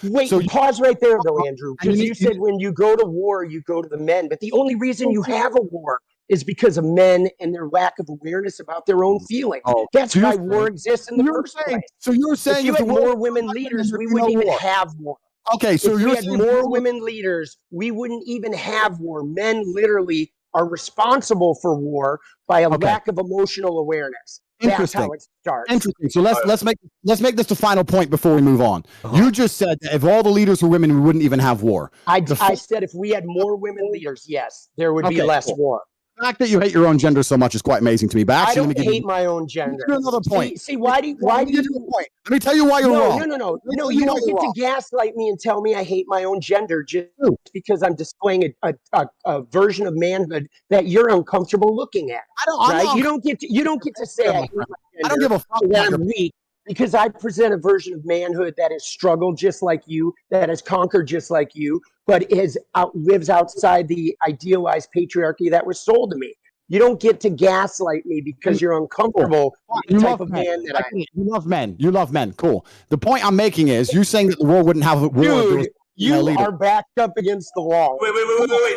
Wait, So pause right there, though, Andrew, because you said when you go to war, you go to the men. But the only reason you have a war is because of men and their lack of awareness about their own feelings. That's why war exists in the first place. So you're saying if you had more women leaders, we wouldn't even have war. Okay, so if you're we had saying more women leaders, we wouldn't even have war. Men literally are responsible for war by a lack of emotional awareness. That's how it starts. Interesting. So let's make this the final point before we move on. You just said that if all the leaders were women, we wouldn't even have war. I said if we had more women leaders, yes, there would be less war. The fact that you hate your own gender so much is quite amazing to me. But actually, I don't hate my own gender. Another point. See, why do you? Let me tell you why you're wrong. No, you don't get to gaslight me and tell me I hate my own gender just because I'm displaying a version of manhood that you're uncomfortable looking at. You don't get to say I hate my gender. I don't give a fuck. That I'm weak because I present a version of manhood that has struggled just like you, that has conquered just like you, but lives outside the idealized patriarchy that was sold to me. You don't get to gaslight me because you're uncomfortable with the type of man that I am. You love men. You love men. Cool. The point I'm making is you're saying that the world wouldn't have a war. Dude, you are backed up against the wall. Wait.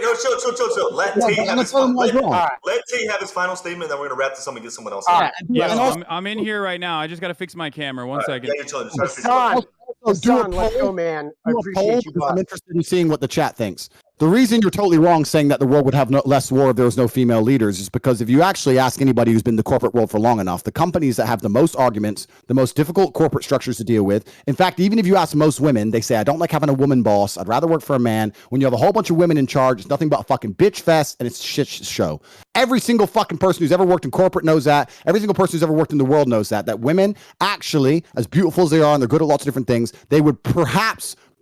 No, chill. Let Tate have his final statement, then we're going to wrap this up and get someone else. I'm in here right now. I just got to fix my camera. One second. Yeah, you're chilling. Hassan, let's go, man. I appreciate you. I'm interested in seeing what the chat thinks. The reason you're totally wrong saying that the world would have less war if there was no female leaders is because if you actually ask anybody who's been in the corporate world for long enough, the companies that have the most arguments, the most difficult corporate structures to deal with, in fact, even if you ask most women, they say, I don't like having a woman boss. I'd rather work for a man. When you have a whole bunch of women in charge, it's nothing but a fucking bitch fest and it's a shit show. Every single fucking person who's ever worked in corporate knows that. Every single person who's ever worked in the world knows that women actually, as beautiful as they are, and they're good at lots of different things, they would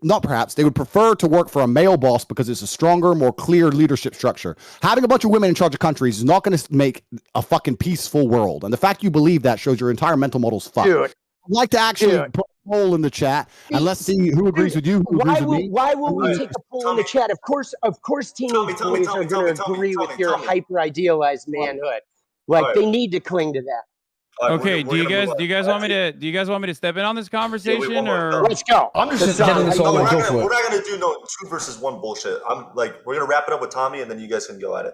they would prefer to work for a male boss because it's a stronger, more clear leadership structure. Having a bunch of women in charge of countries is not going to make a fucking peaceful world. And the fact you believe that shows your entire mental model's fucked. Dude. I'd like to actually put a poll in the chat and let's see who agrees with you. Why will we take a poll in the chat? Of course, teenage boys are going to agree with your hyper idealized manhood. They need to cling to that. Okay, do you guys want me to step in on this conversation or let's go? I'm just getting this all. We're not gonna do no 2 versus 1 bullshit. We're gonna wrap it up with Tommy and then you guys can go at it.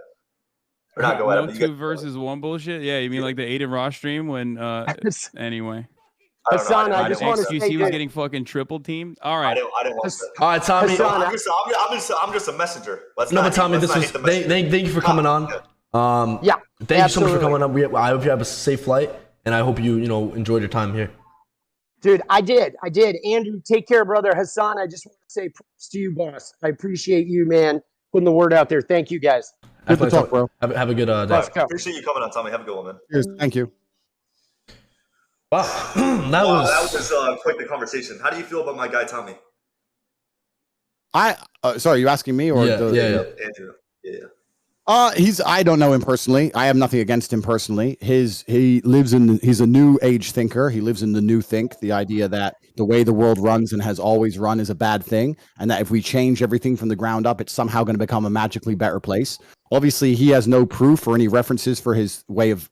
Or not go at it. No 2 versus 1 bullshit. Yeah, you mean like the Aiden Ross stream when anyway. Hassan, I just want to say XQC was getting fucking triple teamed. All right. I didn't want that. All right, Tommy. I'm just a messenger. Tommy, thank you for coming on. Thank you so much for coming on. I hope you have a safe flight. And I hope you enjoyed your time here. Dude, I did. Andrew, take care, brother. Hassan, I just want to say props to you, boss. I appreciate you, man, putting the word out there. Thank you, guys. Good to talk, bro. Have a good day. Appreciate you coming on, Tommy. Have a good one, man. Cheers. Thank you. Wow. That was quite the conversation. How do you feel about my guy, Tommy? Sorry, you asking me or Andrew? Yeah. I don't know him personally. I have nothing against him personally. He's a new age thinker. He lives in the new think, the idea that the way the world runs and has always run is a bad thing. And that if we change everything from the ground up, it's somehow going to become a magically better place. Obviously, he has no proof or any references for his way of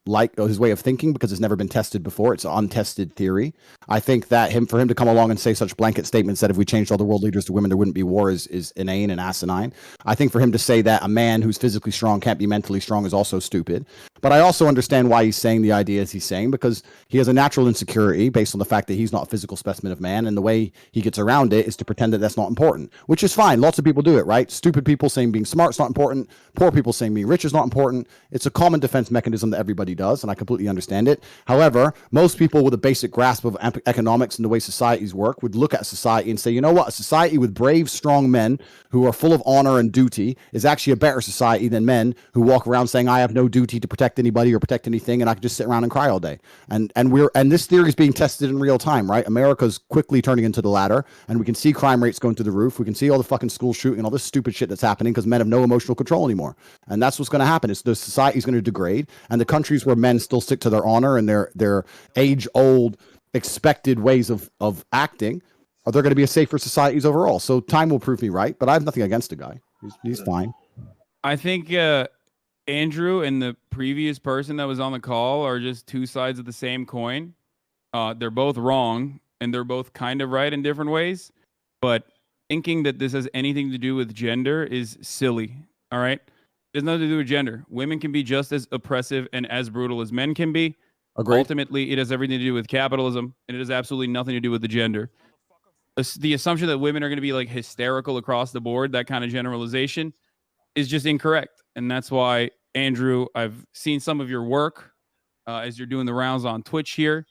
thinking because it's never been tested before. It's an untested theory. I think that for him to come along and say such blanket statements that if we changed all the world leaders to women, there wouldn't be war is inane and asinine. I think for him to say that a man who's physically strong can't be mentally strong is also stupid. But I also understand why he's saying the ideas he's saying because he has a natural insecurity based on the fact that he's not a physical specimen of man. And the way he gets around it is to pretend that that's not important, which is fine. Lots of people do it, right? Stupid people saying being smart is not important. Poor people saying being rich is not important. It's a common defense mechanism that everybody does, and I completely understand it. However, most people with a basic grasp of economics and the way societies work would look at society and say, you know what? A society with brave, strong men who are full of honor and duty is actually a better society than men who walk around saying, I have no duty to protect anybody or protect anything, and I can just sit around and cry all day. And this theory is being tested in real time, right? America's quickly turning into the latter, and we can see crime rates going through the roof. We can see all the fucking school shooting, all this stupid shit that's happening because men have no emotional control anymore. And that's what's going to happen. Is the society is going to degrade, and the countries where men still stick to their honor and their age-old expected ways of acting, are there going to be a safer societies overall? So time will prove me right, but I have nothing against the guy. He's fine. I think Andrew and the previous person that was on the call are just two sides of the same coin. They're both wrong, and they're both kind of right in different ways. But thinking that this has anything to do with gender is silly. All right. It has nothing to do with gender. Women can be just as oppressive and as brutal as men can be. Agreed. Ultimately, it has everything to do with capitalism, and it has absolutely nothing to do with the gender. The assumption that women are going to be like hysterical across the board, that kind of generalization, is just incorrect. And that's why, Andrew, I've seen some of your work as you're doing the rounds on Twitch here.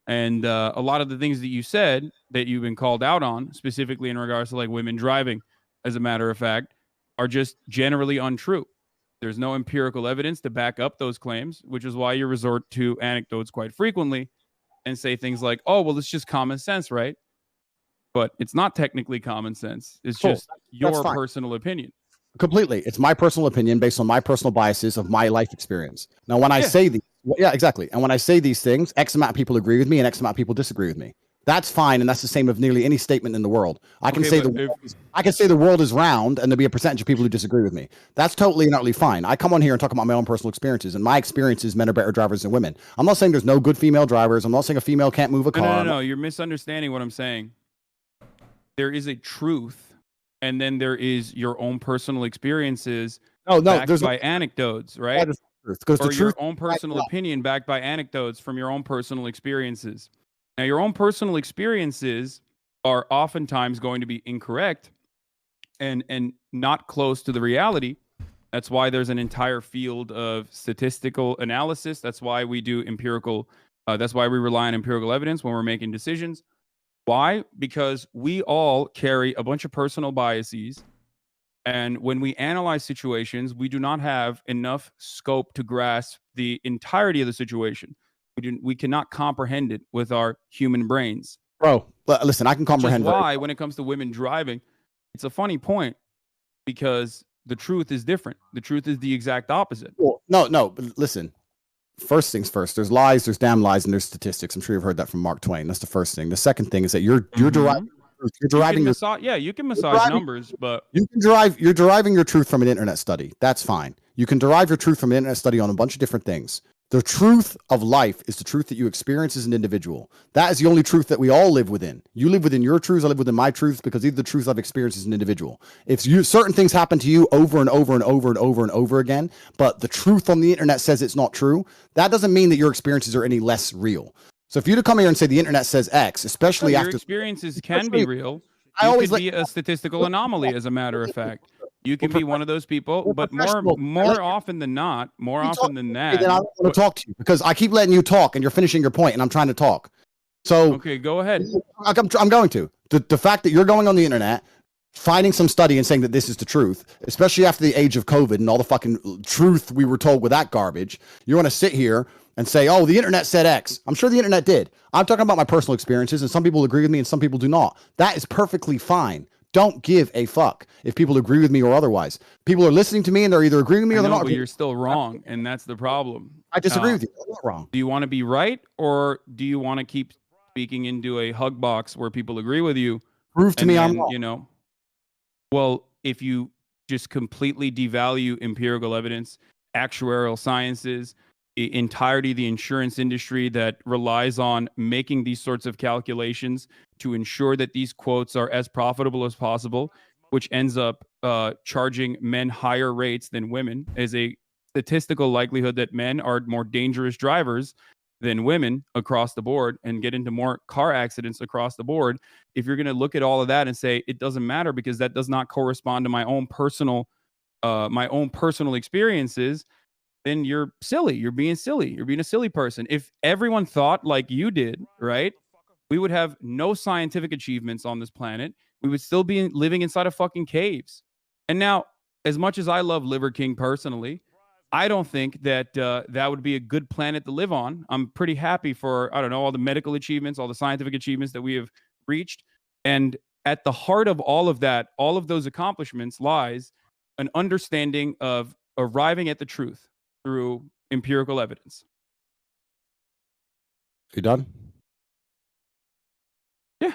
And a lot of the things that you said that you've been called out on, specifically in regards to like women driving, as a matter of fact, are just generally untrue. There's no empirical evidence to back up those claims, which is why you resort to anecdotes quite frequently and say things like, oh, well, it's just common sense, right? But it's not technically common sense. It's just your personal opinion. Completely. It's my personal opinion based on my personal biases of my life experience. Now, when I say these, exactly. And when I say these things, X amount of people agree with me and X amount of people disagree with me. That's fine, and that's the same of nearly any statement in the world. I can say the world is round, and there'll be a percentage of people who disagree with me. That's totally and utterly fine. I come on here and talk about my own personal experiences, and my experiences, men are better drivers than women. I'm not saying there's no good female drivers. I'm not saying a female can't move a car. No, you're misunderstanding what I'm saying. There is a truth, and then there is your own personal experiences backed by anecdotes, right? Because the truth, your own personal opinion backed by anecdotes from your own personal experiences. Now, your own personal experiences are oftentimes going to be incorrect and not close to the reality. That's why there's an entire field of statistical analysis. That's why we do empirical. That's why we rely on empirical evidence when we're making decisions. Why? Because we all carry a bunch of personal biases. And when we analyze situations, we do not have enough scope to grasp the entirety of the situation. We cannot comprehend it with our human brains. Bro, listen, I can comprehend. Which is why when it comes to women driving, it's a funny point because the truth is different. The truth is the exact opposite. Well, no, but listen. First things first, there's lies, there's damn lies, and there's statistics. I'm sure you've heard that from Mark Twain. That's the first thing. The second thing is that you're deriving you can massage numbers, but you're deriving your truth from an internet study. That's fine. You can derive your truth from an internet study on a bunch of different things. The truth of life is the truth that you experience as an individual. That is the only truth that we all live within. You live within your truths, I live within my truths, because these are the truths I've experienced as an individual. If certain things happen to you over and over and over and over and over again, but the truth on the internet says it's not true, that doesn't mean that your experiences are any less real. So if you to come here and say the internet says X, especially after your experiences can be real, you could be a statistical anomaly, as a matter of fact. You can be one of those people, but more often than not, then I don't want to talk to you because I keep letting you talk and you're finishing your point and I'm trying to talk. So okay, go ahead. I'm going to. The fact that you're going on the internet, finding some study and saying that this is the truth, especially after the age of COVID and all the fucking truth we were told with that garbage, you want to sit here and say, oh, the internet said X. I'm sure the internet did. I'm talking about my personal experiences, and some people agree with me and some people do not. That is perfectly fine. Don't give a fuck if people agree with me or otherwise. People are listening to me and they're either agreeing with me or they're not. But you're still wrong, and that's the problem. I disagree with you. I'm not wrong. Do you want to be right, or do you want to keep speaking into a hug box where people agree with you? Prove to me I'm wrong. Well, if you just completely devalue empirical evidence, actuarial sciences, the entirety of the insurance industry that relies on making these sorts of calculations to ensure that these quotes are as profitable as possible, which ends up charging men higher rates than women, is a statistical likelihood that men are more dangerous drivers than women across the board and get into more car accidents across the board. If you're going to look at all of that and say it doesn't matter because that does not correspond to my own personal experiences, then you're silly. You're being silly. You're being a silly person. If everyone thought like you did, right, we would have no scientific achievements on this planet. We would still be living inside of fucking caves. And now, as much as I love Liver King personally, I don't think that that would be a good planet to live on. I'm pretty happy for, I don't know, all the medical achievements, all the scientific achievements that we have reached. And at the heart of all of that, all of those accomplishments lies an understanding of arriving at the truth through empirical evidence. You done? Yeah.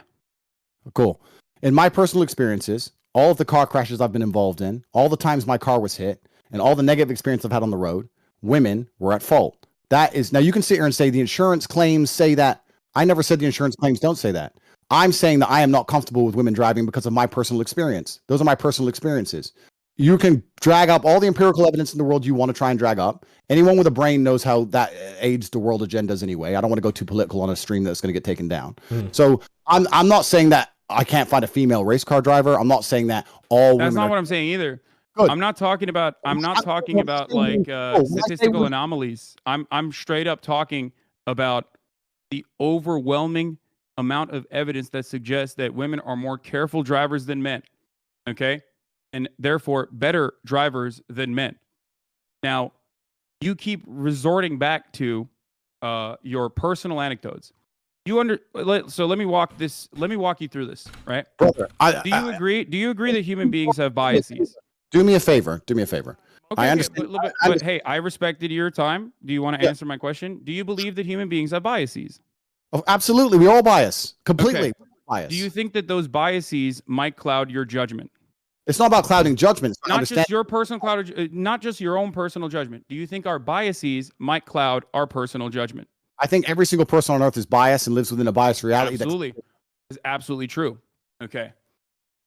Cool. In my personal experiences, all of the car crashes I've been involved in, all the times my car was hit, and all the negative experience I've had on the road, women were at fault. That is, now you can sit here and say the insurance claims say that. I never said the insurance claims don't say that. I'm saying that I am not comfortable with women driving because of my personal experience. Those are my personal experiences. You can drag up all the empirical evidence in the world you want to try and drag up. Anyone with a brain knows how that aids the world agendas anyway. I don't want to go too political on a stream that's going to get taken down. So I'm not saying that I can't find a female race car driver. I'm not saying that all women. That's not what I'm saying either. Good. I'm not talking about like statistical anomalies. I'm straight up talking about the overwhelming amount of evidence that suggests that women are more careful drivers than men. Okay? And therefore better drivers than men. Now, you keep resorting back to your personal anecdotes. So let me walk you through this, right? Brother, do you agree? Do you agree that human beings have biases? Do me a favor. Okay, I understand. But hey, I respected your time. Do you want to answer my question? Do you believe that human beings have biases? Oh, absolutely. We all bias. Completely bias. Do you think that those biases might cloud your judgment? It's not about clouding judgment. Not just your personal not just your own personal judgment. Do you think our biases might cloud our personal judgment? I think every single person on earth is biased and lives within a biased reality. Absolutely. It's absolutely true. Okay.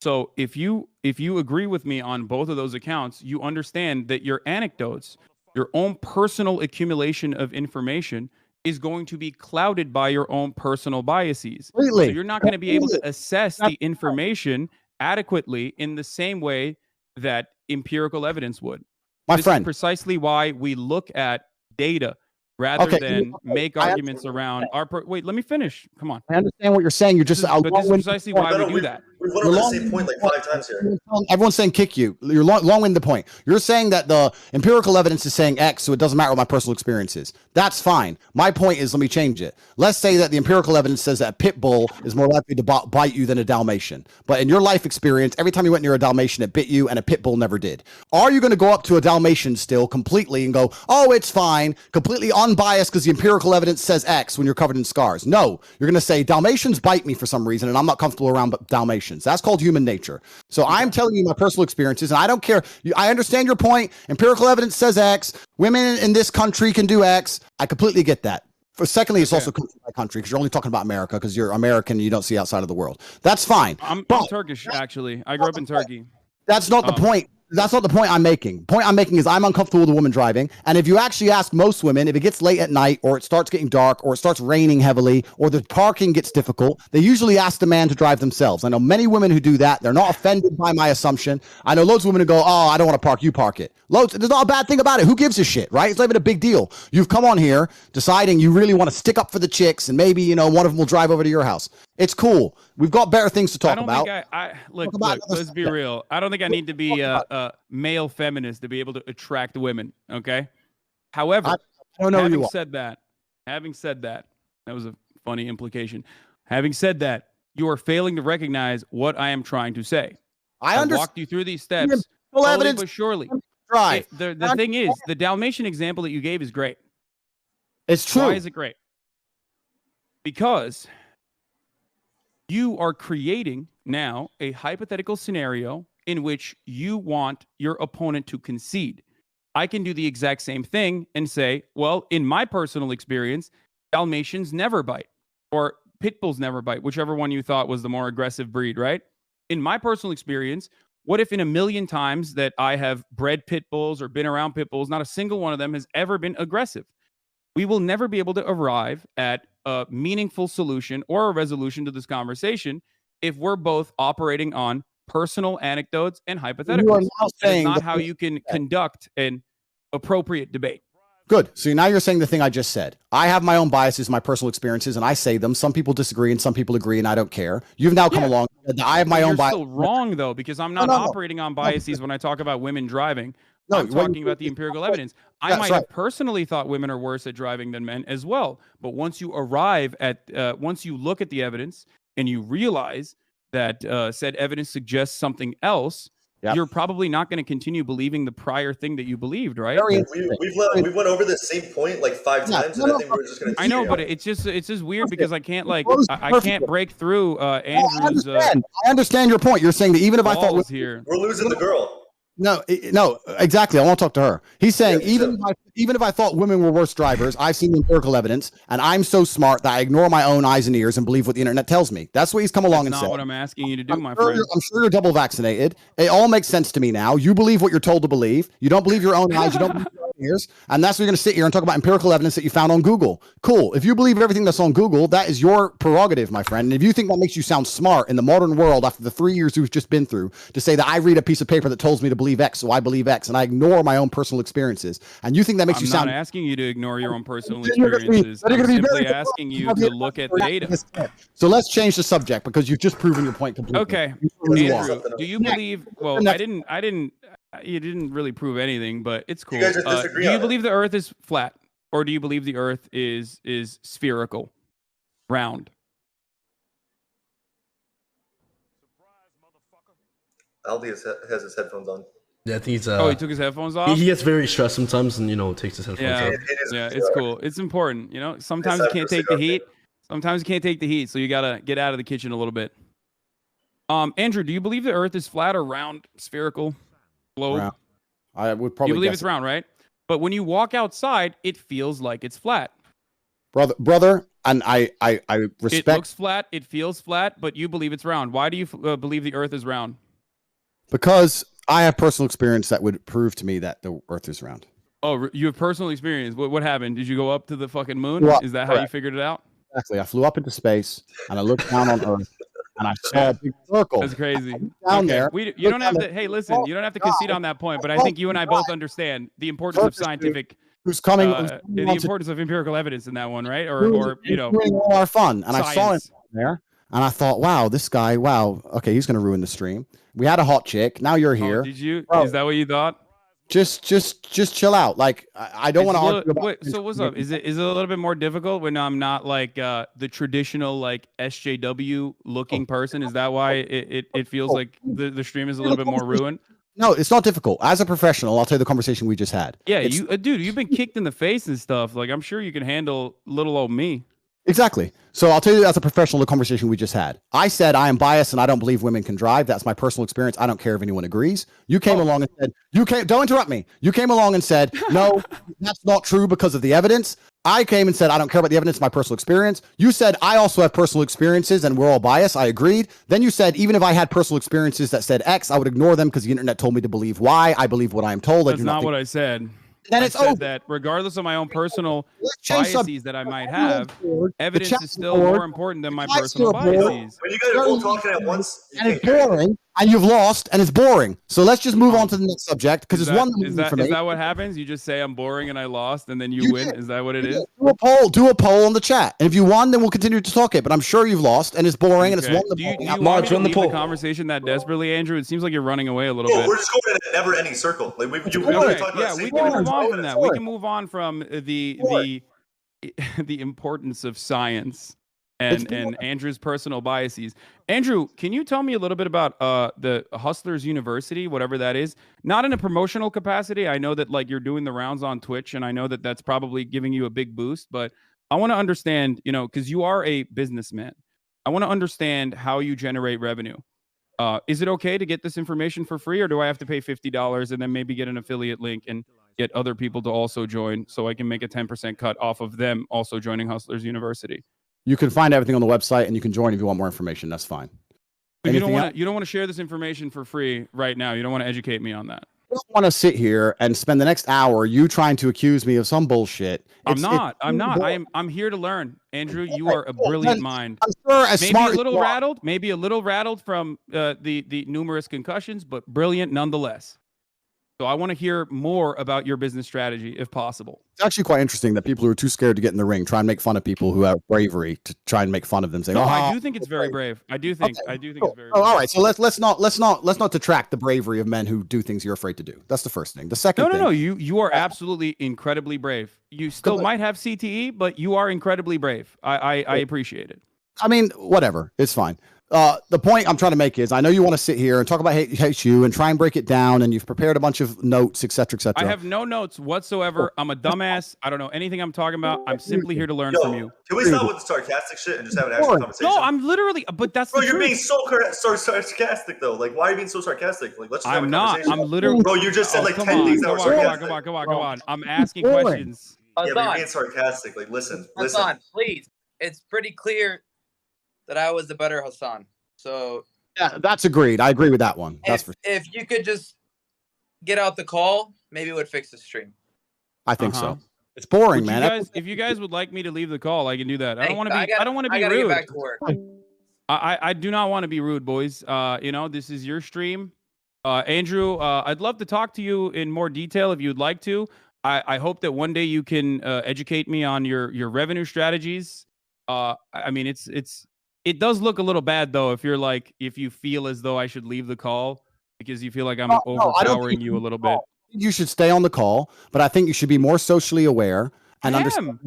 So if you agree with me on both of those accounts, you understand that your anecdotes, your own personal accumulation of information is going to be clouded by your own personal biases. Completely. So you're not going to be able to assess the information adequately in the same way that empirical evidence would. This is precisely why we look at data rather than make arguments around our... Wait, let me finish. Come on. I understand what you're saying. You're just... But this is precisely why we do that. We've went over the same point like 5 times here. Everyone's saying kick you. You're long-winded the point. You're saying that the empirical evidence is saying X, so it doesn't matter what my personal experience is. That's fine. My point is, let me change it. Let's say that the empirical evidence says that a pit bull is more likely to bite you than a Dalmatian. But in your life experience, every time you went near a Dalmatian, it bit you, and a pit bull never did. Are you going to go up to a Dalmatian still completely and go, oh, it's fine, completely unbiased because the empirical evidence says X when you're covered in scars? No. You're going to say, Dalmatians bite me for some reason, and I'm not comfortable around Dalmatians. That's called human nature. So I'm telling you my personal experiences, and I don't care. I understand your point. Empirical evidence says X. Women in this country can do X. I completely get that. Secondly, it's also country by country because you're only talking about America because you're American and you don't see outside of the world. That's fine. I'm Turkish, actually. I grew up in Turkey. That's not the point. That's not the point I'm making. The point I'm making is I'm uncomfortable with a woman driving. And if you actually ask most women, if it gets late at night or it starts getting dark or it starts raining heavily or the parking gets difficult, they usually ask the man to drive themselves. I know many women who do that. They're not offended by my assumption. I know loads of women who go, oh, I don't want to park. You park it. Loads. There's not a bad thing about it. Who gives a shit, right? It's not even a big deal. You've come on here deciding you really want to stick up for the chicks and maybe, you know, one of them will drive over to your house. It's cool. We've got better things to talk about. Look, let's be real. I don't think I need to be a male feminist to be able to attract women. Okay. However, I don't know having said that, that was a funny implication. Having said that, you are failing to recognize what I am trying to say. I walked you through these steps slowly but surely. Right. The thing is, the Dalmatian example that you gave is great. It's true. Why is it great? Because you are creating now a hypothetical scenario in which you want your opponent to concede. I can do the exact same thing and say, well, in my personal experience, Dalmatians never bite, or pit bulls never bite, whichever one you thought was the more aggressive breed, right? In my personal experience, what if in a million times that I have bred pit bulls or been around pit bulls, not a single one of them has ever been aggressive? We will never be able to arrive at a meaningful solution or a resolution to this conversation if we're both operating on personal anecdotes and hypotheticals. That's not how you can conduct an appropriate debate. Good. So now you're saying the thing I just said. I have my own biases, my personal experiences, and I say them. Some people disagree and some people agree, and I don't care. You've now come along. I have my own biases. You're still wrong, though, because I'm not operating on biases when I talk about women driving. I'm talking about the empirical evidence. I might have personally thought women are worse at driving than men as well. But once you arrive at, once you look at the evidence and you realize that said evidence suggests something else, you're probably not going to continue believing the prior thing that you believed, right? We went over the same point like 5 times, and I think we're just going to. I know, but it's just weird because I can't I can't break through Andrew's. I understand your point. You're saying that even if I thought we're losing the girl. No, no, exactly. I want to talk to her. He's saying even if I thought women were worse drivers, I've seen empirical evidence, and I'm so smart that I ignore my own eyes and ears and believe what the internet tells me. That's what he's come along and said. That's not what I'm asking you to do, my friend. I'm sure you're double vaccinated. It all makes sense to me now. You believe what you're told to believe. You don't believe your own eyes. You don't believe your own ears. And that's why you're going to sit here and talk about empirical evidence that you found on Google. Cool. If you believe everything that's on Google, that is your prerogative, my friend. And if you think that makes you sound smart in the modern world after the 3 years you've just been through, to say that I read a piece of paper that tells me to believe X, so I believe X, and I ignore my own personal experiences, and you think that makes you sound... I'm not asking you to ignore your own personal experiences. I'm simply asking you to look at data. So let's change the subject, because you've just proven your point completely. Okay, Andrew, do you believe... Well, you didn't really prove anything, but it's cool. Do you believe the Earth is flat, or do you believe the Earth is spherical, round? Aldi has his headphones on. Yeah, I think he's. Oh, he took his headphones off. He gets very stressed sometimes, and takes his headphones off. Yeah, it's cool. It's important. Sometimes you can't take the heat. Sometimes you can't take the heat, so you gotta get out of the kitchen a little bit. Andrew, do you believe the Earth is flat or round, spherical, globe? Round. I would probably. You believe it's round, right? But when you walk outside, it feels like it's flat. Brother, and I respect. It looks flat. It feels flat, but you believe it's round. Why do you believe the Earth is round? Because I have personal experience that would prove to me that the Earth is round. Oh, you have personal experience. What happened? Did you go up to the fucking moon? Well, is that how you figured it out? Exactly. I flew up into space and I looked down on Earth and I saw a big circle. That's crazy. Down there. You don't have to. Hey, listen. You don't have to concede on that point. But I think you and I both understand the importance of scientific. Who's coming? The importance of empirical evidence in that one, right? Or doing all our fun. And science. I saw him there. And I thought, wow, this guy, okay, he's going to ruin the stream. We had a hot chick. Now you're here. Oh, did you? Bro, is that what you thought? Just chill out. Like, I don't want to argue about. Wait, so what's up? Is it a little bit more difficult when I'm not like the traditional like SJW looking person? Is that why it feels like the stream is a little bit more ruined? No, it's not difficult. As a professional, I'll tell you the conversation we just had. Yeah, dude, you've been kicked in the face and stuff. Like, I'm sure you can handle little old me. Exactly. So I'll tell you as a professional the conversation we just had. I said I am biased and I don't believe women can drive. That's my personal experience. I don't care if anyone agrees. You came along and said, don't interrupt me. You came along and said, no, that's not true because of the evidence. I came and said, I don't care about the evidence, my personal experience. You said, I also have personal experiences and we're all biased. I agreed. Then you said, even if I had personal experiences that said X, I would ignore them because the internet told me to believe Y. I believe what I am told. That's not what I said. Then it's over. That regardless of my own personal biases that I might have, evidence is still more important than my personal biases. When you guys are all talking at once, and it's boring, and you've lost, and it's boring. So let's just move on to the next subject because it's one. Is that what happens? You just say I'm boring and I lost, and then you win. Is that what it is? Do a poll on the chat, and if you won, then we'll continue to talk it. But I'm sure you've lost, and it's boring, and it's one. Do you want me to leave the conversation that desperately, Andrew? It seems like you're running away a little bit. We're just going in a never-ending circle. Like we can move on from that. We can move on from the importance of science and Andrew's personal biases. Andrew, can you tell me a little bit about the Hustlers University, whatever that is? Not in a promotional capacity. I know that like you're doing the rounds on Twitch, and I know that that's probably giving you a big boost. But I want to understand, because you are a businessman. I want to understand how you generate revenue. Is it okay to get this information for free, or do I have to pay $50 and then maybe get an affiliate link and get other people to also join so I can make a 10% cut off of them also joining Hustlers University? You can find everything on the website, and you can join if you want more information. That's fine. But you don't want to share this information for free right now. You don't want to educate me on that. I don't want to sit here and spend the next hour you trying to accuse me of some bullshit. I'm not. I'm here to learn. Andrew, you are a brilliant mind. I'm sure maybe a little rattled from the numerous concussions, but brilliant nonetheless. So I want to hear more about your business strategy, if possible. It's actually quite interesting that people who are too scared to get in the ring try and make fun of people who have bravery to try and make fun of them. Saying, I do think it's very brave. I do think it's very brave. All right, so let's not detract the bravery of men who do things you're afraid to do. That's the first thing. The second thing. No. You are absolutely incredibly brave. You still might have CTE, but you are incredibly brave. I appreciate it. I mean, whatever. It's fine. The point I'm trying to make is I know you want to sit here and talk about hate you and try and break it down, and you've prepared a bunch of notes, etc., etc. I have no notes whatsoever. I'm a dumbass. I don't know anything I'm talking about. I'm simply here to learn from you. Can we stop with the sarcastic shit and just have an actual conversation? No, I'm literally, but that's Bro, the you're truth. being so sarcastic though. Like, why are you being so sarcastic? Like, let's just have a conversation. I'm literally. Bro, you just said like 10 things that were sarcastic. Come on. I'm asking questions. Yeah, but you're being sarcastic. Like, listen. Hassan, please. It's pretty clear that I was the better Hassan. So yeah, that's agreed. I agree with that one. If you could just get out the call, maybe it would fix the stream. I think so. It's boring, man. If you guys would like me to leave the call, I can do that. I don't want to be. I don't want to be rude. I gotta rude. get back to work. I do not want to be rude, boys. This is your stream. Andrew, I'd love to talk to you in more detail if you'd like to. I hope that one day you can educate me on your revenue strategies. I mean, it does look a little bad though if you feel as though I should leave the call because you feel like I'm overpowering you a little bit. You should stay on the call, but I think you should be more socially aware and understand.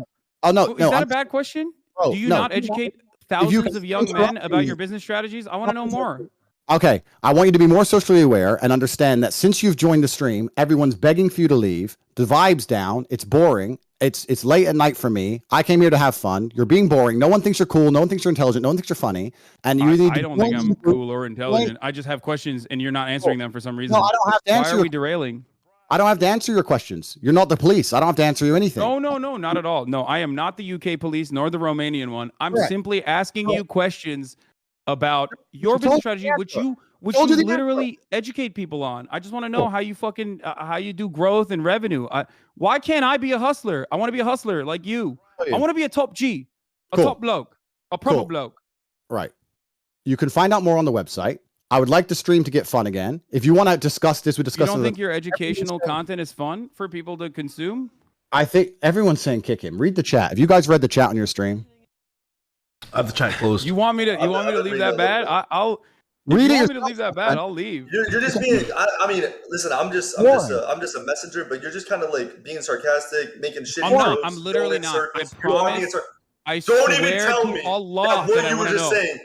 Oh no, is that a bad question? Do you not educate thousands of young men about your business strategies? I want to know more. Okay, I want you to be more socially aware and understand that since you've joined the stream, everyone's begging for you to leave. The vibe's down. It's boring. It's late at night for me. I came here to have fun. You're being boring. No one thinks you're cool. No one thinks you're intelligent. No one thinks you're funny. And you I don't think I'm cool or intelligent. I just have questions, and you're not answering them for some reason. No, I don't have to answer. Why are we derailing? I don't have to answer your questions. You're not the police. I don't have to answer you anything. No, not at all. No, I am not the UK police nor the Romanian one. I'm simply asking you questions about your business strategy, which you literally educate people on. I just want to know how you how you do growth and revenue. Why can't I be a hustler? I want to be a hustler like you. I want to be a top G, a top bloke, a proper bloke. Right. You can find out more on the website. I would like the stream to get fun again. If you want to discuss this, we discuss. You don't think your educational content is fun for people to consume? I think everyone's saying kick him. Read the chat. Have you guys read the chat on your stream? I have the chat closed. You want me to leave that bad? I'll read it. You want me to leave that bad? I'll leave. You're just being. I mean, listen. I'm just a messenger, but you're just kind of like being sarcastic, making shitty jokes. I'm literally not. I promise. I don't even tell me Allah that what you were just saying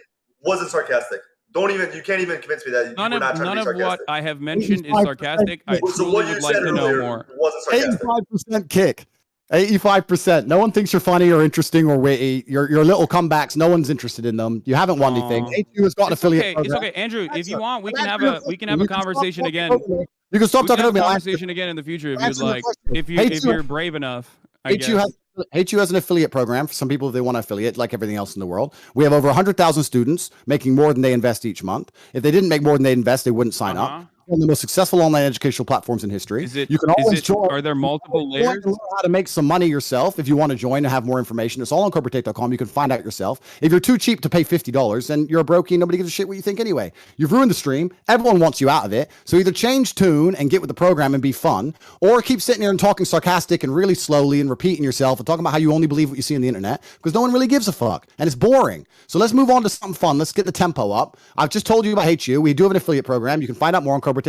wasn't sarcastic. You can't even convince me that none you were not trying to be sarcastic. None of what I have mentioned is sarcastic. I truly would like to know more. Wasn't sarcastic. 85% kick. 85%. No one thinks you're funny or interesting or witty. Your little comebacks, no one's interested in them. You haven't won anything. HU has got an affiliate. It's okay, Andrew. If you want, we can have a conversation again. You can stop talking about me. Conversation again in the future if you'd like. If you're brave enough. HU has an affiliate program for some people if they want to affiliate, like everything else in the world. We have over 100,000 students making more than they invest each month. If they didn't make more than they invest, they wouldn't sign up. One of the most successful online educational platforms in history. You can always join. Are there multiple layers? Learn how to make some money yourself if you want to join and have more information. It's all on cobratate.com. You can find out yourself. If you're too cheap to pay $50, then you're a brokey. Nobody gives a shit what you think anyway. You've ruined the stream. Everyone wants you out of it. So either change tune and get with the program and be fun, or keep sitting here and talking sarcastic and really slowly and repeating yourself and talking about how you only believe what you see on the internet because no one really gives a fuck and it's boring. So let's move on to something fun. Let's get the tempo up. I've just told you about HU. We do have an affiliate program. You can find out more on cobratate.com.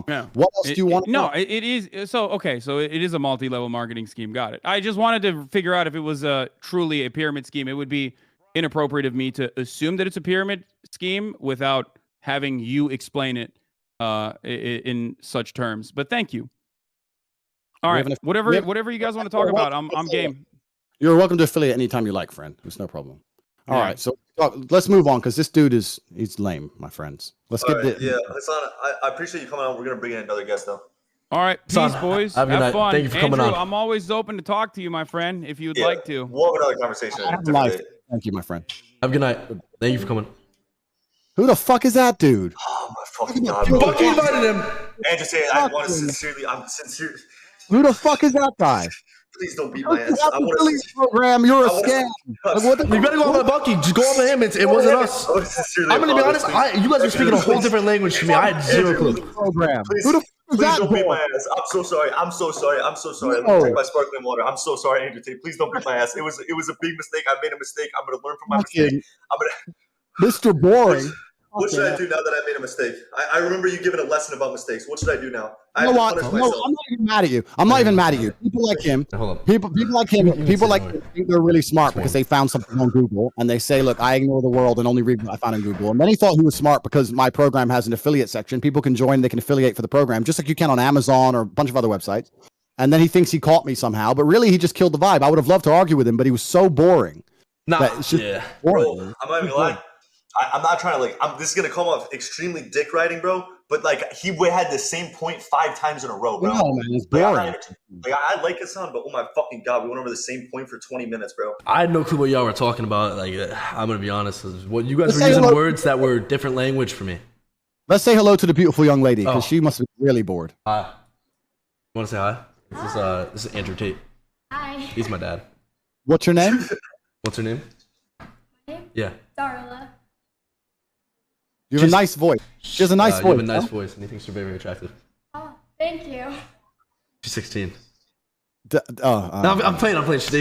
Yeah. What else do you want? No, it is. So it is a multi-level marketing scheme. Got it. I just wanted to figure out if it was truly a pyramid scheme. It would be inappropriate of me to assume that it's a pyramid scheme without having you explain it in such terms. But thank you. All right, whatever you guys want to talk about, I'm game. You're welcome to affiliate anytime you like, friend. It's no problem. All right, so let's move on because this dude he's lame, my friends. Let's get this. Yeah, Hassan, I appreciate you coming on. We're gonna bring in another guest though. All right, peace, boys. Have fun. Thank you for coming on. I'm always open to talk to you, my friend, if you'd like to. We'll have another conversation. Thank you, my friend. Have a good night. Thank you for coming. Who the fuck is that dude? Oh my fucking god! Bucky invited him. Andrew, say I want to sincerely. I'm sincere. Who the fuck is that guy? Please don't beat my ass. I want to program. You're a scam. You better go on Bucky. Just go on him. It wasn't us. I'm gonna be honest. You guys were speaking a whole different language to me. I had zero clue. Program. Please don't beat my ass. I'm so sorry. I'm so sorry. I'm so sorry. Let me drink my sparkling water. I'm so sorry, Andrew Tate. Please don't beat my ass. It was a big mistake. I made a mistake. I'm gonna learn from my mistake. Mr. Boring. What should I do now that I made a mistake? I remember you giving a lesson about mistakes. What should I do now? I You know have to what? punish No, myself. I'm not even mad at you. I'm not even mad at you. People like him, people like him, people like him think they're really smart because they found something on Google and they say, look, I ignore the world and only read what I found in Google. And then he thought he was smart because my program has an affiliate section. People can join, they can affiliate for the program, just like you can on Amazon or a bunch of other websites. And then he thinks he caught me somehow, but really he just killed the vibe. I would have loved to argue with him, but he was so boring. Bro, I'm not even gonna lie. I'm not trying to this is gonna come off extremely dick riding, bro. But he had the same point 5 times in a row, bro. No, man, it's boring. I like Hassan, but oh my fucking god, we went over the same point for 20 minutes, bro. I had no clue what y'all were talking about. I'm gonna be honest. What you guys were using words that were different language for me. Let's say hello to the beautiful young lady because she must be really bored. Hi. You want to say hi? This is Andrew Tate. Hi. He's my dad. What's your name? What's her name? My name? Yeah. Darla. You have a nice voice. She has a nice voice. You have a nice voice, and he thinks you're very, very attractive. Oh, thank you. She's 16. No, I'm playing. She's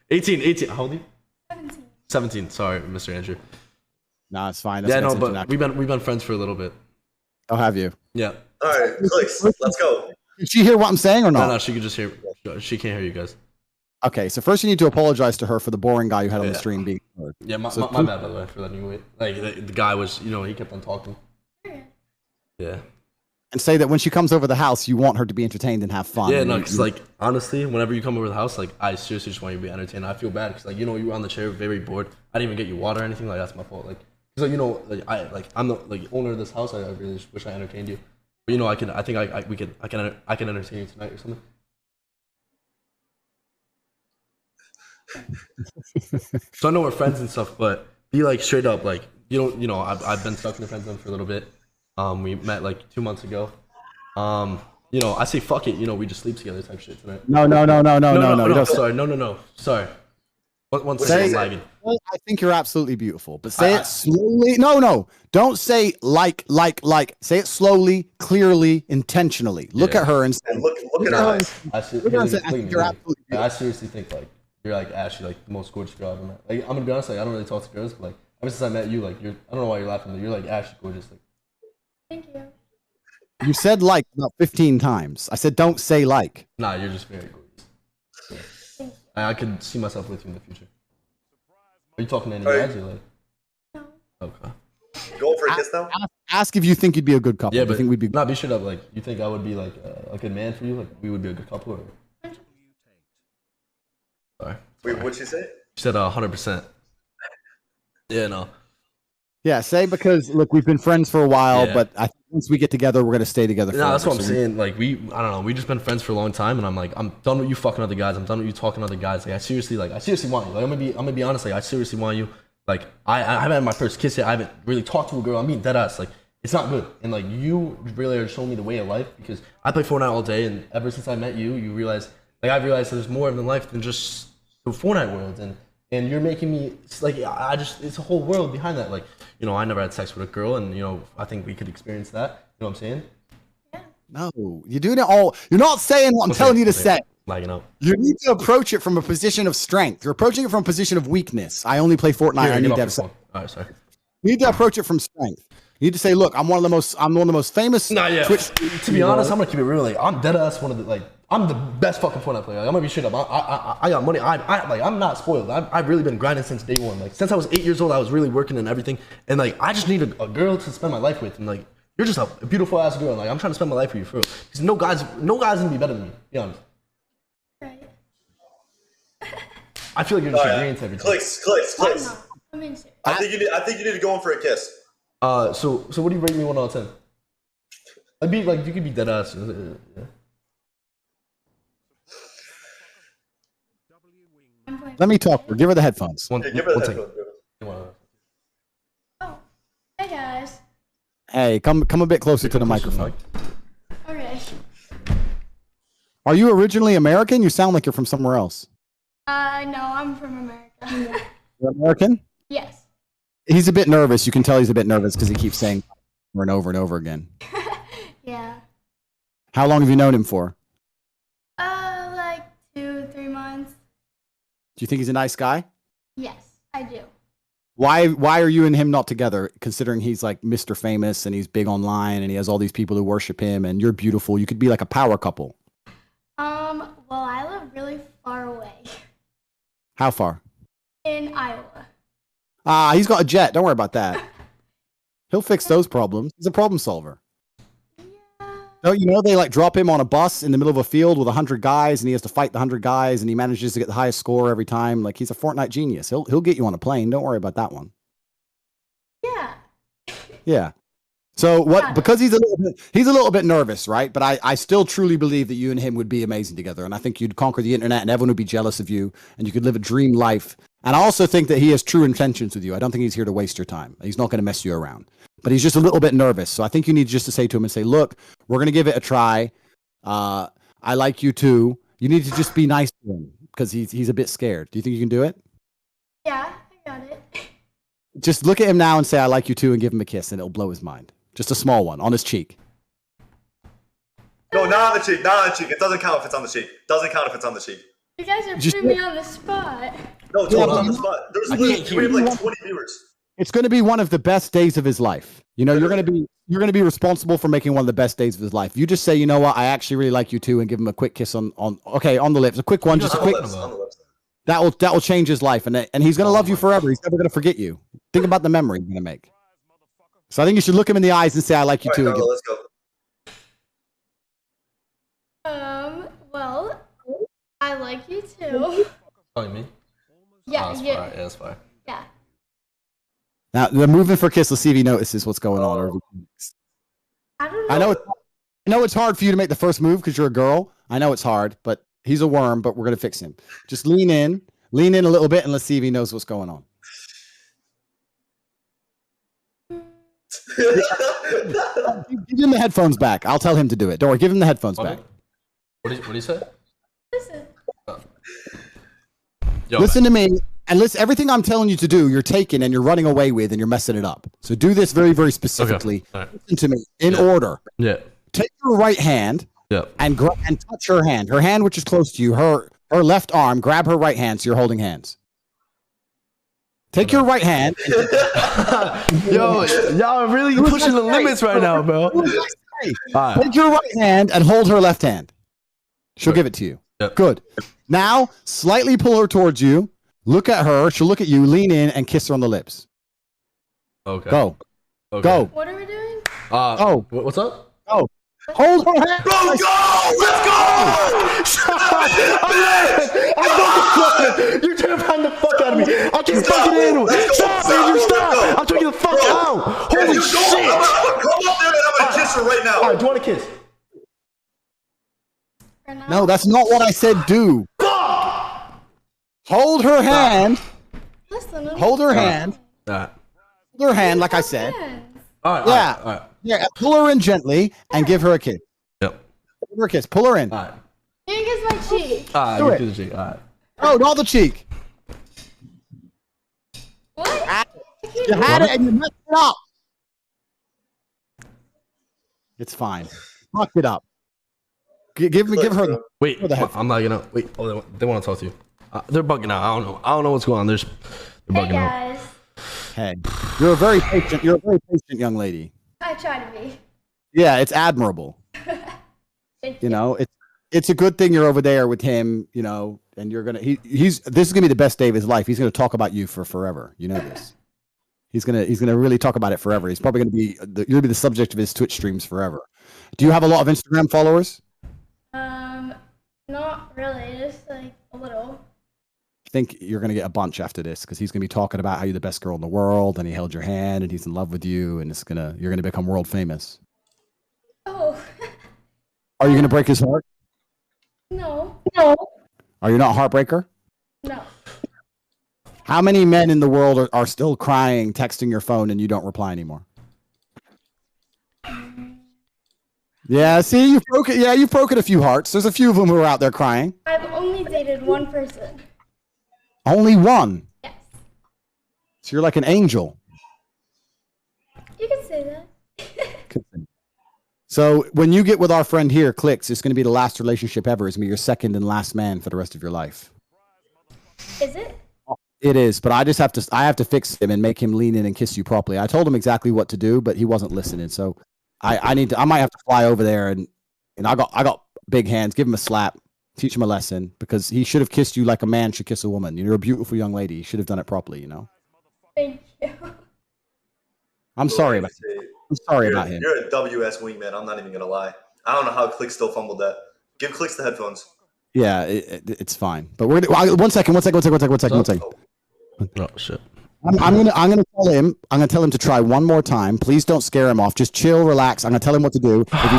18. How old are you? 17. 17. Sorry, Mr. Andrew. Nah, it's fine. But we've been friends for a little bit. I'll have you. Yeah. All right, Clix, let's go. Did she hear what I'm saying or not? No, she could just hear. She can't hear you guys. Okay, so first you need to apologize to her for the boring guy you had on the stream being heard. Yeah, my bad, by the way, for letting you wait. The guy was, he kept on talking. Yeah. And say that when she comes over the house, you want her to be entertained and have fun. Yeah, no, because honestly, whenever you come over the house, I seriously just want you to be entertained. I feel bad because you were on the chair, very bored. I didn't even get you water or anything. That's my fault. Because I'm the owner of this house. I really just wish I entertained you. But I can entertain you tonight or something. So I know we're friends and stuff, but be straight up, I've been stuck in the friend zone for a little bit. We met 2 months ago. I say fuck it, we just sleep together type shit tonight. No. Sorry. One Say, second, lagging. I think you're absolutely beautiful, but say it slowly. No. Don't say like. Say it slowly, clearly, intentionally. Look at her and say, look at her eyes. I think you're absolutely beautiful. I seriously think you're Ashley, the most gorgeous girl I've ever met. I'm gonna be honest, I don't really talk to girls, but ever since I met you, you're, I don't know why you're laughing, but you're Ashley gorgeous. Thank you. You said about 15 times. I said don't say like. Nah, you're just very gorgeous. Yeah. I could see myself with you in the future. Are you talking to any guys or No. Okay. Going for a kiss now? Ask if you think you'd be a good couple. Yeah, but but think we'd be. Not be straight up. You think I would be a good man for you? We would be a good couple, or? Sorry. Wait, what'd she say? She said 100%. Yeah, no. Yeah, say because look, we've been friends for a while, but I think once we get together, we're gonna stay together. No, that's what I'm saying. I don't know. We just been friends for a long time, and I'm done with you fucking other guys. I'm done with you talking to other guys. I seriously want you. I'm gonna be honest. I seriously want you. I haven't had my first kiss yet. I haven't really talked to a girl. I'm being dead ass. It's not good. And you really are showing me the way of life because I play Fortnite all day, and ever since I met you, you realize I've realized there's more in life than just the Fortnite world, and you're making me it's a whole world behind that. I never had sex with a girl, and I think we could experience that. You know what I'm saying? Yeah. No, you're doing it all. You're not saying what I'm telling you to say. Lagging out. You need to approach it from a position of strength. You're approaching it from a position of weakness. I only play Fortnite. I need to have sex. All right, sorry. You need to approach it from strength. You need to say, look, I'm one of the most famous Twitch. To be honest, I'm gonna keep it real. I'm dead ass one of the I'm the best fucking Fortnite player. I'm gonna be straight up. I got money. I'm not spoiled. I've really been grinding since day one. Since I was 8 years old, I was really working and everything. And I just need a girl to spend my life with. And you're just a beautiful ass girl. And I'm trying to spend my life with you for real. Because no guy's gonna be better than me. Be honest. Right. I feel like you're just agreeing to everything. Clix. I'm in serious. I think you need to go in for a kiss. So what do you rate me 1 out of 10? You could be dead ass. Yeah. Let me talk. Give her the headphones. Give her the headphones. Oh, hey guys. Hey, come a bit closer to the microphone. Okay. Are you originally American? You sound like you're from somewhere else. No, I'm from America. You're American? Yes. He's a bit nervous. You can tell he's a bit nervous because he keeps saying over and over and over again. Yeah. How long have you known him for? 2-3 months. Do you think he's a nice guy? Yes, I do. Why are you and him not together, considering he's like Mr. Famous and he's big online and he has all these people who worship him and you're beautiful? You could be like a power couple. Well, I live really far away How far? in Iowa. He's got a jet. Don't worry about that. He'll fix those problems. He's a problem solver. Don't you know they like drop him on a bus in the middle of a field with 100 guys and he has to fight the 100 guys and he manages to get the highest score every time? Like, he's a Fortnite genius. He'll get you on a plane. Don't worry about that one. Yeah. Yeah. So what? Because he's a little bit nervous, right? But I still truly believe that you and him would be amazing together, and I think you'd conquer the internet, and everyone would be jealous of you, and you could live a dream life. And I also think that he has true intentions with you. I don't think he's here to waste your time. He's not going to mess you around. But he's just a little bit nervous. So I think you need just to say to him and say, "Look, we're going to give it a try. I like you too." You need to just be nice to him because he's a bit scared. Do you think you can do it? Yeah, I got it. Just look at him now and say, "I like you too," and give him a kiss, and it'll blow his mind. Just a small one on his cheek. No, not on the cheek. Not on the cheek. It doesn't count if it's on the cheek. Doesn't count if it's on the cheek. You guys are putting me on the spot. No, it's not on the spot. There's we have like 20 viewers. It's going to be one of the best days of his life. You know, you're going to be responsible for making one of the best days of his life. You just say, "You know what? I actually really like you too," and give him a quick kiss on the lips. A quick one, just a quick. On the lips. That will change his life, and he's going to love you forever. He's never going to forget you. Think about the memory you're going to make. So I think you should look him in the eyes and say, "I like you too." Carla, let's go. Well, I like you too. Oh, me? Yeah, that's yeah. fine. Yeah, that's fine. Yeah. Now they're moving for kiss. Let's see if he notices what's going on. I don't know. I know it's hard for you to make the first move because you're a girl. I know it's hard, but he's a worm. But we're gonna fix him. Just lean in a little bit, and let's see if he knows what's going on. Give him the headphones back. I'll tell him to do it. Don't worry. Give him the headphones back. What do you say? Listen. Yo, Listen to me, and listen. Everything I'm telling you to do, you're taking and you're running away with, and you're messing it up. So do this very, very specifically. Okay. All right. Listen to me in order. Yeah. Take your right hand Yeah. and touch her hand. Her hand, which is close to you. Her left arm. Grab her right hand. So you're holding hands. Take your right hand. Yo, y'all are really pushing the limits right now, bro. Right. Take your right hand and hold her left hand. She'll give it to you. Yep. Good. Now, slightly pull her towards you. Look at her. She'll look at you. Lean in and kiss her on the lips. Okay. Go. Okay. Go. What are we doing? What's up? Go. Hold her hand. Bro, go! Let's go! You're trying to find the fuck out of me. I can't fucking handle it. Stop, Andrew, stop. I'm taking the fuck out. Holy shit. Come up there and I'm gonna kiss her right now. All right, do you want a kiss? No, that's not what I said. Do. Hold her hand. Listen. Hold her hand. All right. Hold her hand, like I said. All right. Yeah. All right. Yeah. Pull her in gently and give her a kiss. Yep. Give her a kiss. Pull her in. All right. You kiss my cheek. All right. Do You it. do the cheek. All right. Oh, not the cheek. What? You had it and you messed it up. It's fine. Fuck it up. Give her. Wait, Where the heck? I'm not gonna wait. Oh, they want to talk to you. They're bugging out. I don't know what's going on. They're Hey bugging out. guys. Hey, you're a very patient young lady. I try to be. Yeah, it's admirable. Thank You know, it's a good thing you're over there with him. You know, and you're gonna this is gonna be the best day of his life. He's gonna talk about you for forever. You know this. He's gonna really talk about it forever. He's probably gonna be you're gonna be the subject of his Twitch streams forever. Do you have a lot of Instagram followers? Not really, just like a little. I think you're going to get a bunch after this because he's going to be talking about how you're the best girl in the world and he held your hand and he's in love with you and you're going to become world famous. Oh. Are you going to break his heart? No. Are you not a heartbreaker? No. How many men in the world are still crying, texting your phone and you don't reply anymore? Yeah, see, you've broken a few hearts. There's a few of them who are out there crying. I've only dated one person. Only one. Yes. So you're like an angel. You can say that. So when you get with our friend here, Clix, it's going to be the last relationship ever. It's going to be your second and last man for the rest of your life. Is it? It is, but I have to fix him and make him lean in and kiss you properly. I told him exactly what to do, but he wasn't listening. So I might have to fly over there and I got big hands. Give him a slap, teach him a lesson, because he should have kissed you like a man should kiss a woman. You're a beautiful young lady. You should have done it properly, you know? Thank you. I'm sorry about him. You're a WS wingman. I'm not even going to lie. I don't know how Clix still fumbled that. Give Clix the headphones. Yeah, it's fine. But one second. Oh shit. I'm gonna tell him to try one more time. Please don't scare him off. Just chill, relax. I'm gonna tell him what to do. If he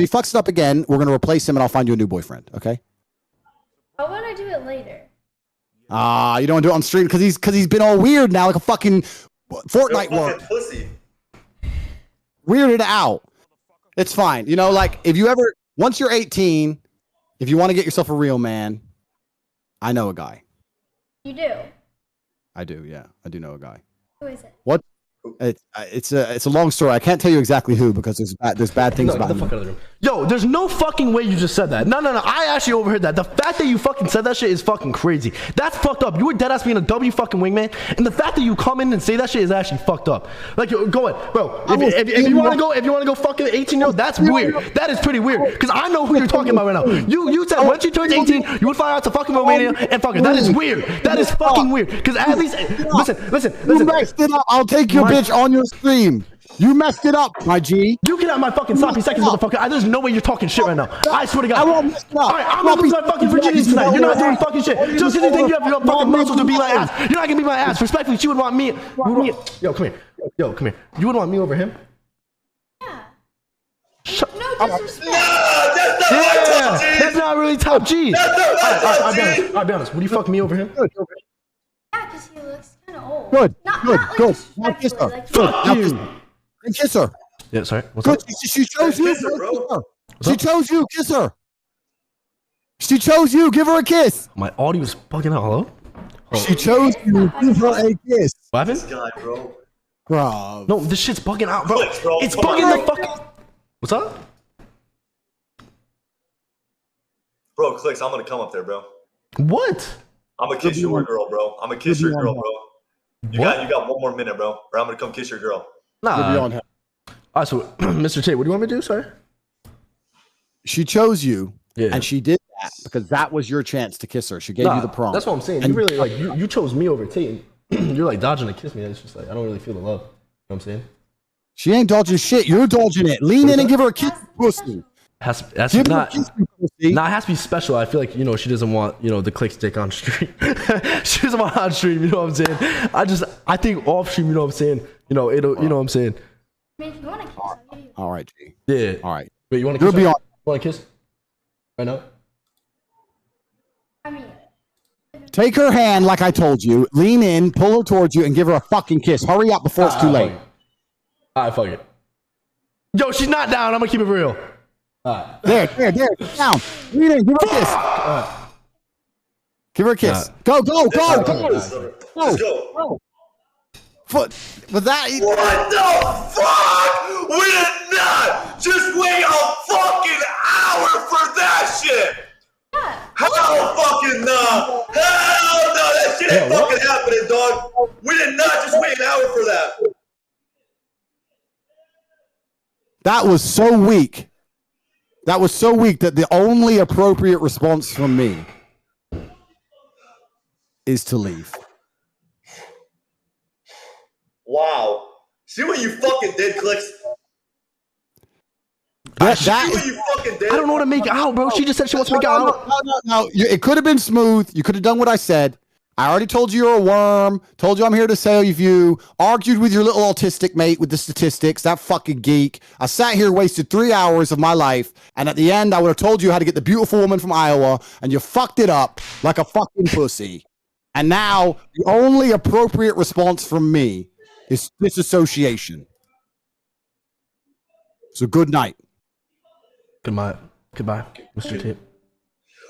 fucks it up again, we're gonna replace him and I'll find you a new boyfriend. Okay? I want to do it later. You don't want to do it on stream because he's been all weird now, like a fucking Fortnite work. Pussy. Weirded out. It's fine. You know, like once you're 18, if you want to get yourself a real man, I know a guy. You do? I do, yeah. I do know a guy. Who is it? What? It's a long story. I can't tell you exactly who because there's bad things about him. Yo, there's no fucking way you just said that. No. I actually overheard that. The fact that you fucking said that shit is fucking crazy. That's fucked up. You were dead ass being a W fucking wingman, and the fact that you come in and say that shit is actually fucked up. Like, go ahead, bro. If you want to go fucking 18-year-old, that's weird. That is pretty weird. Because I know who you're talking about right now. You said once you turned 18, you would fly out to fucking Romania and fuck it. That is weird. That is fucking weird. Because at least listen. You messed it up. I'll take your bitch on your stream. You messed it up, my G. You get out my fucking sloppy seconds, motherfucker. There's no way you're talking shit right now. I swear to God. I won't mess it up. All right, I'm gonna lose my fucking virginity tonight. You're not doing fucking shit. Just because you think you have your fucking muscles to beat my ass. You're not gonna beat my ass. Respectfully, she would want me. Yo, come here. You would want me over him? Yeah. No disrespect. That's not really top G. I'll be honest. Would you fuck me over him? Yeah, because he looks kind of old. Good. Now kiss her. like, Kiss her. Yeah, sorry. What's Good. up? She chose you. She chose you. Kiss her. She chose you. Give her a kiss. My audio is bugging out. Hello? She chose you. Give her a kiss. What happened? This guy, bro. Bro. No, this shit's bugging out, bro. Clix, bro. It's Come bugging on, the fucking. What's up? Bro, Clix, I'm going to come up there, bro. What? I'm going to kiss your girl, bro. I'm going to kiss your girl, bro. You got 1 more minute, bro. Or I'm going to come kiss your girl. Nah. All right, so Mr. Tate, what do you want me to do, sir? She chose you, yeah, and she did that because that was your chance to kiss her. She gave you the prompt. That's what I'm saying. And you really like you chose me over Tate. You're like dodging to kiss me. It's just like I don't really feel the love. You know what I'm saying? She ain't dodging shit. You're dodging it. Lean in and give her a kiss, pussy. It has to be special. I feel like she doesn't want the Clix dick on stream. She doesn't want it on stream. You know what I'm saying? I think off stream. You know what I'm saying? You know what I'm saying? I mean, if you want to kiss, I'll give you. All right, G. Yeah. All right. Wait, you want to kiss? You want to kiss? Right now? I mean, take her hand like I told you. Lean in, pull her towards you, and give her a fucking kiss. Hurry up before it's too late. All right, fuck it. Yo, she's not down. I'm gonna keep it real. There. Get down. Lean in. Give her a kiss. Give her a kiss. Go. Let's go. Was that? What the fuck? We did not just wait a fucking hour for that shit. yeah. Hell fucking no. Hell no. That shit ain't fucking happening, dog. We did not just wait an hour for that. That was so weak. That was so weak that the only appropriate response from me is to leave. Wow. See what you fucking did, Clix? That what you fucking did? I don't know what to make out, bro. She just said she wants to make out. No. It could have been smooth. You could have done what I said. I already told you you're a worm. Told you I'm here to save you. Argued with your little autistic mate with the statistics. That fucking geek. I sat here, wasted 3 hours of my life. And at the end, I would have told you how to get the beautiful woman from Iowa. And you fucked it up like a fucking pussy. And now the only appropriate response from me is disassociation. So good night. Goodbye, Mr. Tate.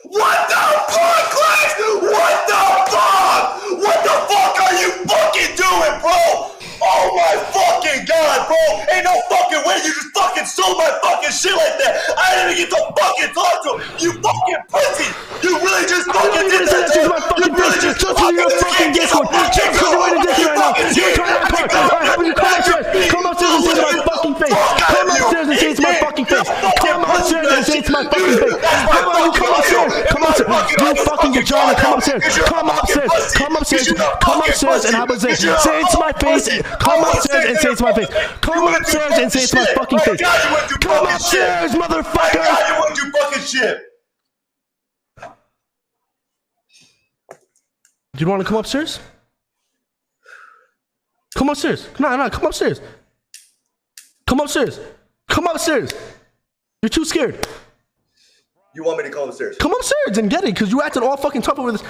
What the fuck, Clix? What the fuck? What the fuck are you fucking doing, bro? Oh my fucking god, bro. Ain't no fucking way you just fucking sold my fucking shit like that. I didn't even get to fucking talk to him. You fucking pussy. You really just fucking did that. You really just face. Come upstairs and say it's my fucking face. Come upstairs and say it's my fucking face. Come on, you come upstairs. Come upstairs. You fucking vagina. Come upstairs. Come upstairs. Come upstairs. Come upstairs and have a say it's my face. Come upstairs and say it's my face. Come upstairs and say it's my fucking face. Come upstairs, motherfucker. You want to do fucking shit. Do you want to come upstairs? Come upstairs. No, come upstairs. Come upstairs. Come upstairs. You're too scared. You want me to come upstairs? Come upstairs and get it, because you acted all fucking tough over this.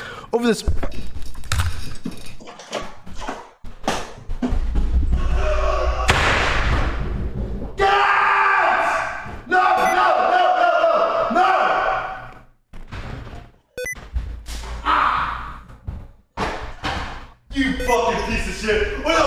You fucking piece of shit. What the